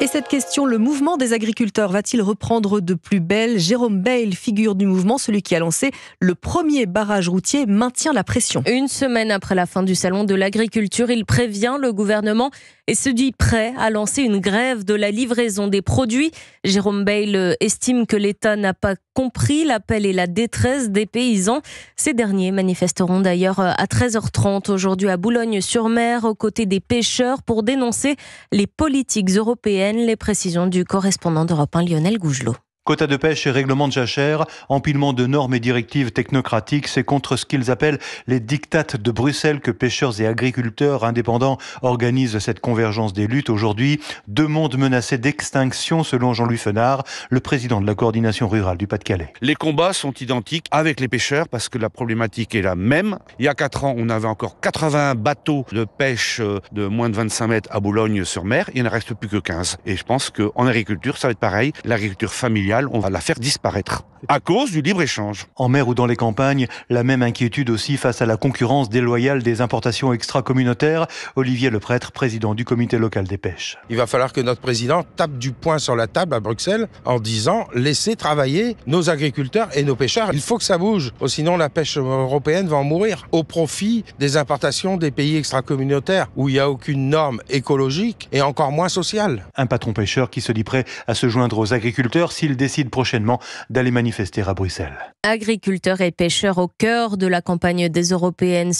Et cette question, le mouvement des agriculteurs va-t-il reprendre de plus belle ? Jérôme Bail, figure du mouvement, celui qui a lancé le premier barrage routier, maintient la pression. Une semaine après la fin du salon de l'agriculture, il prévient le gouvernement et se dit prêt à lancer une grève de la livraison des produits. Jérôme Bail estime que l'État n'a pas compris l'appel et la détresse des paysans. Ces derniers manifesteront d'ailleurs à 13h30 aujourd'hui à Boulogne-sur-Mer aux côtés des pêcheurs pour dénoncer les politiques européennes. Les précisions du correspondant d'Europe 1, Lionel Gougelot. Quotas de pêche et règlements de jachère, empilement de normes et directives technocratiques, c'est contre ce qu'ils appellent les dictates de Bruxelles que pêcheurs et agriculteurs indépendants organisent cette convergence des luttes. Aujourd'hui, deux mondes menacés d'extinction selon Jean-Louis Fenard, le président de la coordination rurale du Pas-de-Calais. Les combats sont identiques avec les pêcheurs parce que la problématique est la même. Il y a 4 ans, on avait encore 80 bateaux de pêche de moins de 25 mètres à Boulogne-sur-Mer. Il ne reste plus que 15. Et je pense qu'en agriculture, ça va être pareil. L'agriculture familiale, on va la faire disparaître à cause du libre-échange. En mer ou dans les campagnes, la même inquiétude aussi face à la concurrence déloyale des importations extra-communautaires. Olivier Leprêtre, président du comité local des pêches. Il va falloir que notre président tape du poing sur la table à Bruxelles en disant « laissez travailler nos agriculteurs et nos pêcheurs ». Il faut que ça bouge, sinon la pêche européenne va en mourir au profit des importations des pays extra-communautaires où il n'y a aucune norme écologique et encore moins sociale. Un patron pêcheur qui se dit prêt à se joindre aux agriculteurs s'il décide prochainement d'aller manifester à Bruxelles. Agriculteurs et pêcheurs au cœur de la campagne des européennes.